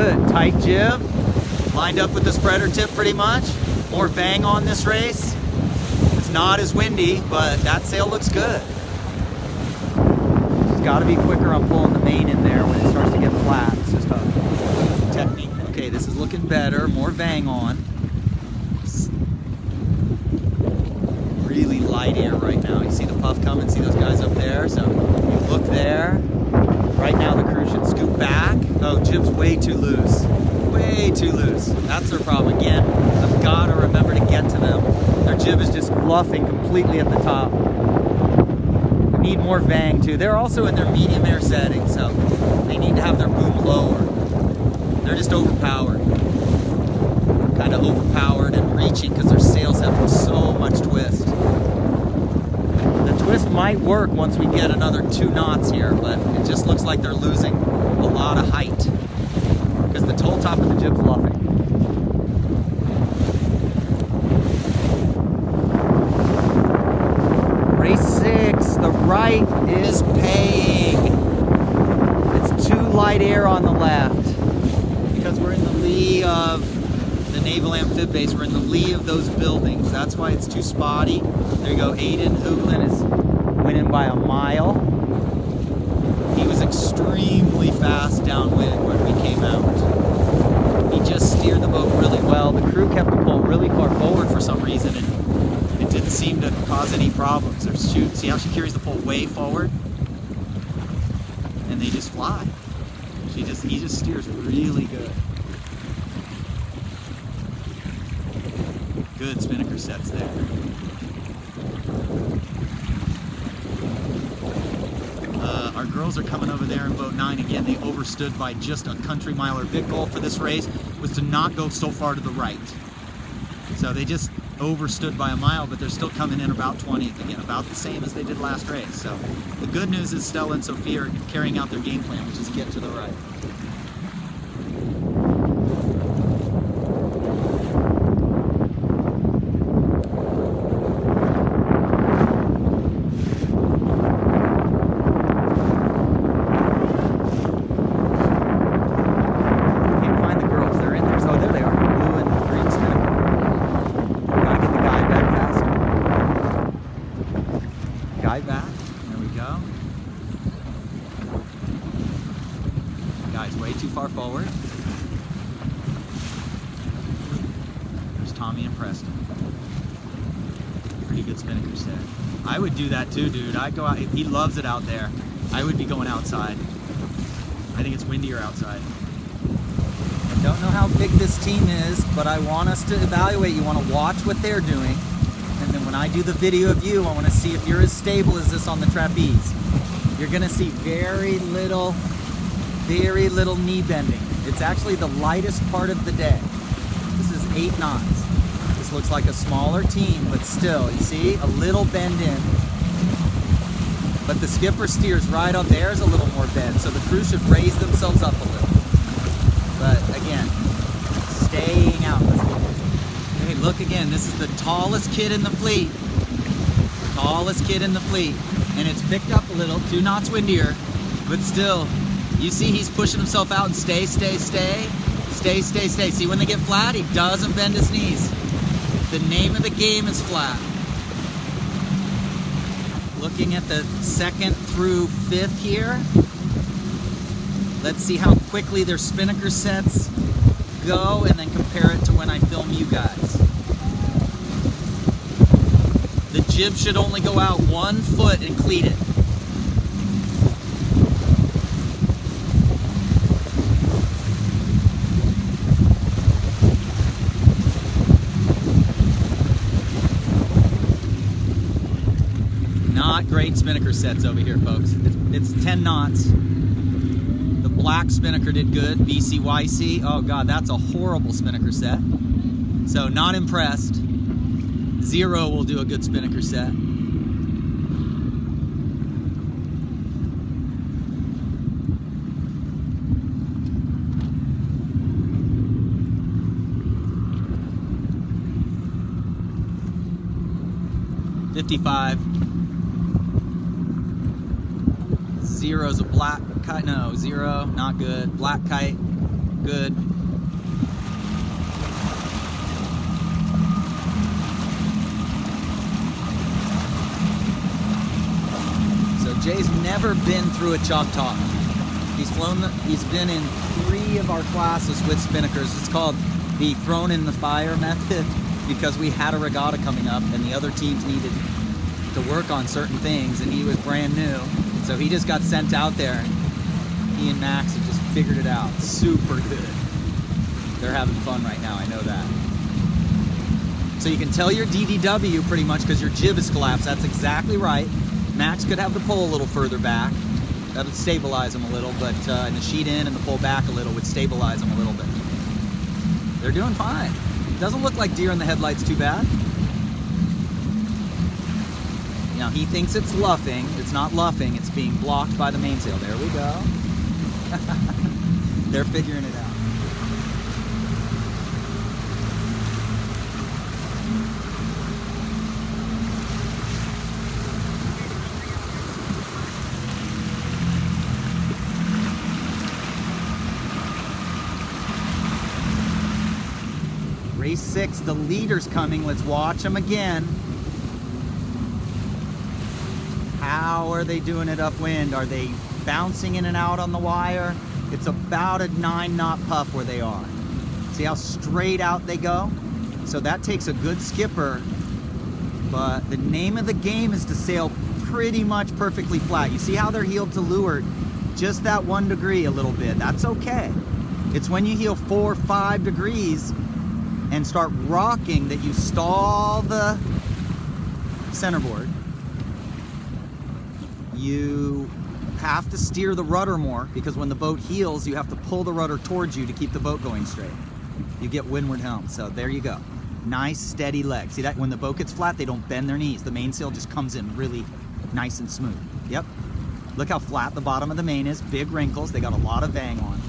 good. Tight jib, lined up with the spreader tip pretty much. More vang on this race. It's not as windy, but that sail looks good. It's got to be quicker on pulling the main in there when it starts to get flat. It's just a technique. Okay, this is looking better. More vang on. Really light air right now. You see the puff coming, see those guys up there? So you look there. Right now the crew should scoop back. Oh, jib's way too loose. Way too loose. That's their problem. Again, I've got to remember to get to them. Their jib is just bluffing completely at the top. They need more vang too. They're also in their medium air setting, so they need to have their boom lower. They're just overpowered. Kind of overpowered and reaching because their sails have so much twist. The twist might work once we get another 2 knots here, but it just looks like they're losing a lot of height because the toe top of the jib's luffing. Race 6, the right is paying. It's too light air on the left because we're in the lee of the Naval Amphib Base. We're in the lee of those buildings. That's why it's too spotty. There you go. Aiden Hooglin is winning by a mile. He was extremely fast downwind when we came out. He just steered the boat really well. The crew kept the pole really far forward for some reason, and it didn't seem to cause any problems. See how she carries the pole way forward? And they just fly. He just steers really good. Good spinnaker sets there. Our girls are coming over there in boat 9 again. They overstood by just a country mile. Our big goal for this race was to not go so far to the right. So they just overstood by a mile, but they're still coming in about 20th again, about the same as they did last race. So the good news is Stella and Sophia are carrying out their game plan, which is get to the right. Guy back, there we go. Guy's way too far forward. There's Tommy and Preston. Pretty good spinnaker set. I would do that too, dude. I'd go out, he loves it out there. I would be going outside. I think it's windier outside. I don't know how big this team is, but I want us to evaluate. You want to watch what they're doing. And then when I do the video of you, I want to see if you're as stable as this on the trapeze. You're going to see very little knee bending. It's actually the lightest part of the day. This is 8 knots. This looks like a smaller team, but still, you see, a little bend in. But the skipper steers right up. There's a little more bend, so the crew should raise themselves up a little. But again, staying out. Hey, look again, this is the tallest kid in the fleet. Tallest kid in the fleet. And it's picked up a little, 2 knots windier, but still, you see he's pushing himself out and stay. See, when they get flat, he doesn't bend his knees. The name of the game is flat. Looking at the 2nd through 5th here. Let's see how quickly their spinnaker sets go and then compare it to when I film you guys. The jib should only go out 1 foot and cleat it. Not great spinnaker sets over here, folks. It's 10 knots. The black spinnaker did good, BCYC. Oh God, that's a horrible spinnaker set. So not impressed. 0 will do a good spinnaker set. $55. 0's a black kite. No, 0, not good. Black kite. Good. So Jay's never been through a Choctaw. He's been in 3 of our classes with spinnakers. It's called the thrown in the fire method because we had a regatta coming up and the other teams needed to work on certain things and he was brand new. So he just got sent out there. He and Max have just figured it out. Super good. They're having fun right now, I know that. So you can tell your DDW pretty much because your jib is collapsed. That's exactly right. Max could have the pole a little further back. That would stabilize them a little, but and the sheet in and the pole back a little would stabilize them a little bit. They're doing fine. Doesn't look like deer in the headlights too bad. Now he thinks it's luffing. It's not luffing, it's being blocked by the mainsail. There we go. They're figuring it out. Race 6, the leader's coming. Let's watch them again. How are they doing it upwind? Are they bouncing in and out on the wire? It's about a 9-knot puff where they are. See how straight out they go? So that takes a good skipper, but the name of the game is to sail pretty much perfectly flat. You see how they're heeled to leeward? Just that 1 degree a little bit. That's okay. It's when you heel 4 or 5 degrees and start rocking that you stall the centerboard. You have to steer the rudder more because when the boat heels, you have to pull the rudder towards you to keep the boat going straight. You get windward helm, so there you go. Nice steady leg. See that when the boat gets flat, they don't bend their knees. The mainsail just comes in really nice and smooth. Yep. Look how flat the bottom of the main is. Big wrinkles. They got a lot of vang on.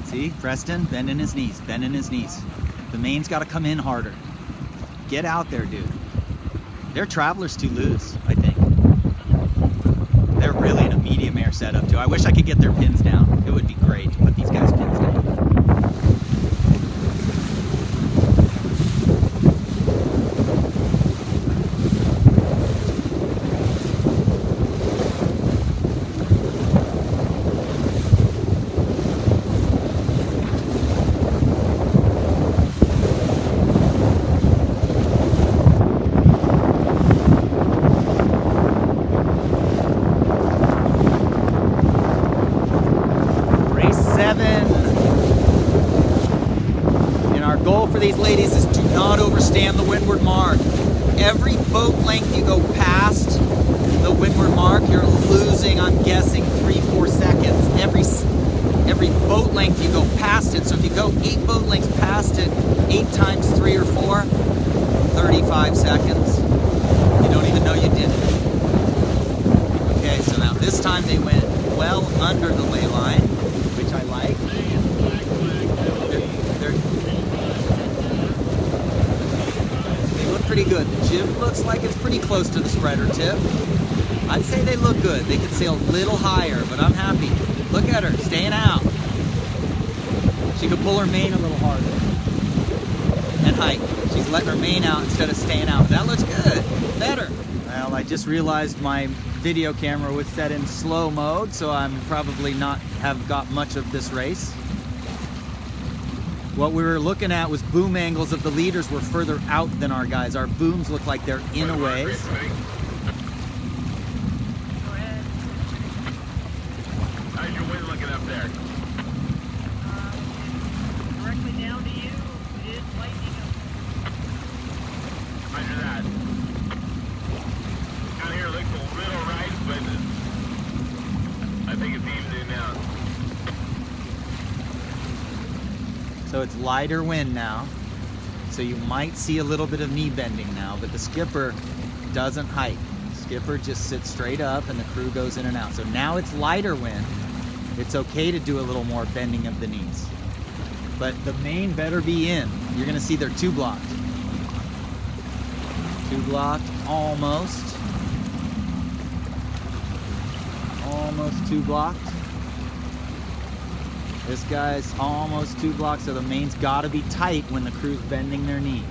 See, Preston bending his knees, bending his knees. The main's got to come in harder. Get out there, dude. They're travelers to lose, I think. They're really in a medium air setup too. I wish I could get their pins down. It would be great to put these guys' pins down. These ladies is do not overstand the windward mark. Every boat length you go past the windward mark, you're losing, I'm guessing, 3-4 seconds. Every boat length you go past it. So if you go 8 boat lengths past it, 8 times 3 or 4, 35 seconds. You don't even know you did it. Okay, so now this time they went well under the ley line, which I like. Pretty good. The jib looks like it's pretty close to the spreader tip. I'd say they look good. They could sail a little higher, but I'm happy. Look at her, staying out. She could pull her main a little harder and hike. She's letting her main out instead of staying out. That looks good. Better. Well, I just realized my video camera was set in slow mode, so I'm probably not have got much of this race. What we were looking at was boom angles of the leaders were further out than our guys. Our booms look like they're in a ways. Go ahead. How's your wind looking up there? Directly down to you. It is lightning up Roger that. Down here looks a little right, but I think it's evening now. So it's lighter wind now. So you might see a little bit of knee bending now, but the skipper doesn't hike. The skipper just sits straight up and the crew goes in and out. So now it's lighter wind. It's okay to do a little more bending of the knees. But the main better be in. You're gonna see they're 2 blocked. 2 blocked, almost. almost 2 blocked. This guy's almost 2 blocks, so the main's gotta be tight when the crew's bending their knees.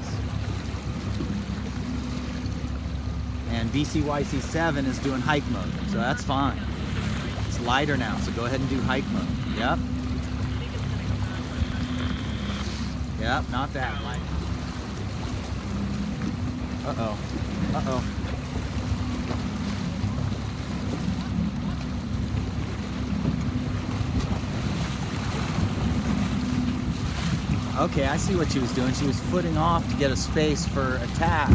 And BCYC7 is doing hike mode, so that's fine. It's lighter now, so go ahead and do hike mode. Yep. Yep, not that light. Uh-oh. Uh-oh. Okay, I see what she was doing. She was footing off to get a space for attack.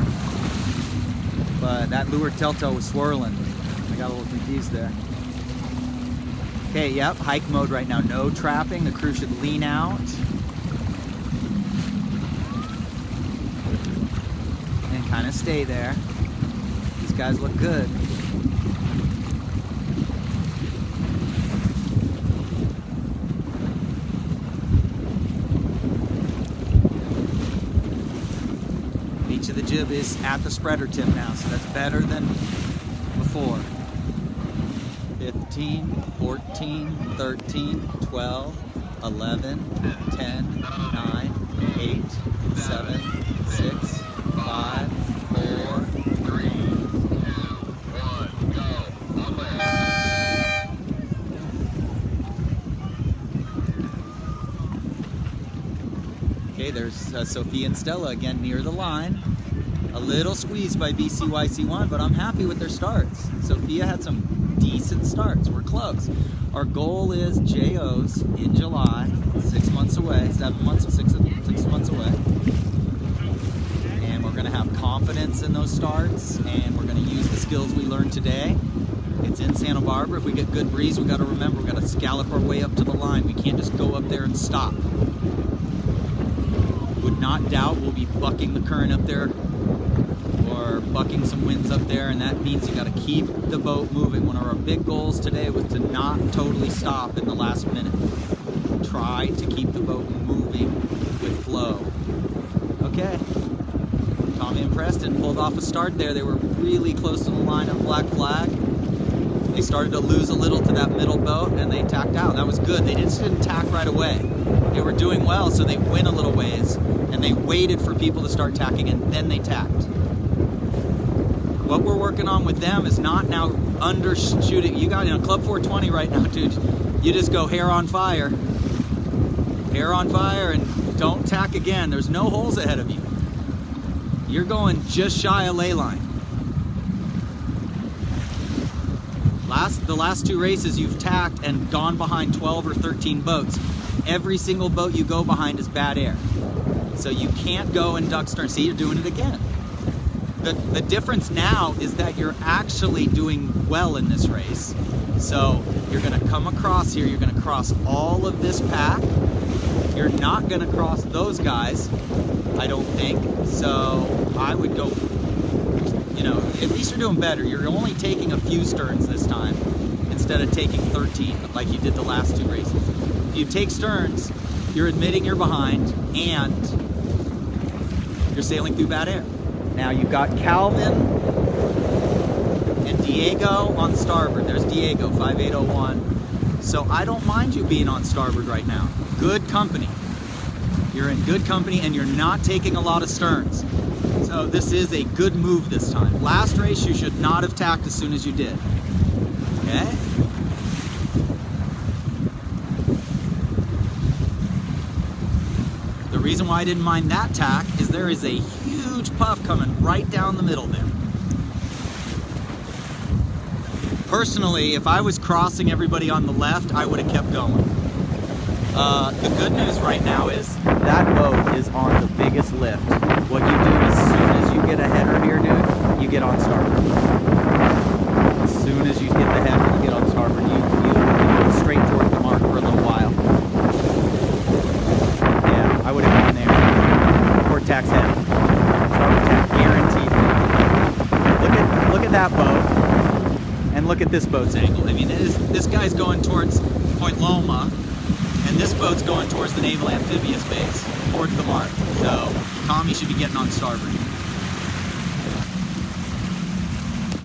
But that leeward telltale was swirling. I got a little confused there. Okay, yep, hike mode right now. No trapping. The crew should lean out. And kind of stay there. These guys look good. Each of the jib is at the spreader tip now, so that's better than before. 15, 14, 13, 12, 11, 10, 9, 8, 7, 6, 5, 4, 3, 2, 1, go. Okay, there's Sophia and Stella again near the line. A little squeezed by BCYC1, but I'm happy with their starts. Sophia had some decent starts. We're close. Our goal is JOs in July, 6 months away, 7 months, 6 months away. And we're going to have confidence in those starts, and we're going to use the skills we learned today. It's in Santa Barbara. If we get good breeze, we got to remember, we got to scallop our way up to the line. We can't just go up there and stop. Would not doubt we'll be bucking the current up there, or bucking some winds up there, and that means you got to keep the boat moving. One of our big goals today was to not totally stop in the last minute. Try to keep the boat moving with flow. Okay. Tommy and Preston pulled off a start there. They were really close to the line of black flag. They started to lose a little to that middle boat, and they tacked out. That was good. They just didn't tack right away. They were doing well, so they went a little ways, and they waited for people to start tacking, and then they tacked. What we're working on with them is not now undershooting. You got in a Club 420 right now, dude. You just go hair on fire. Hair on fire, and don't tack again. There's no holes ahead of you. You're going just shy of ley line. The last 2 races you've tacked and gone behind 12 or 13 boats. Every single boat you go behind is bad air. So you can't go and duck stern. See, you're doing it again. The difference now is that you're actually doing well in this race. So you're going to come across here. You're going to cross all of this pack. You're not going to cross those guys, I don't think. So I would go, you know, at least you're doing better. You're only taking a few sterns this time instead of taking 13 like you did the last 2 races. If you take sterns, you're admitting you're behind and you're sailing through bad air. Now you've got Calvin and Diego on starboard. There's Diego, 5801. So I don't mind you being on starboard right now. Good company. You're in good company and you're not taking a lot of sterns. So this is a good move this time. Last race you should not have tacked as soon as you did. Okay? The reason why I didn't mind that tack is there is a huge puff coming right down the middle there. Personally, if I was crossing everybody on the left, I would have kept going. The good news right now is that boat is on the biggest lift. What you do as soon as you get a header here, dude, you get on starboard. As soon as you get the header, you get on starboard. You go straight towards the mark for a little while. Yeah, I would have gone there. Port tack's head. Starboard tack, guaranteed. Look at that boat, and look at this boat's angle. I mean, this guy's going towards Point Loma, and this boat's going towards the Naval Amphibious Base, towards the mark. So Tommy should be getting on starboard.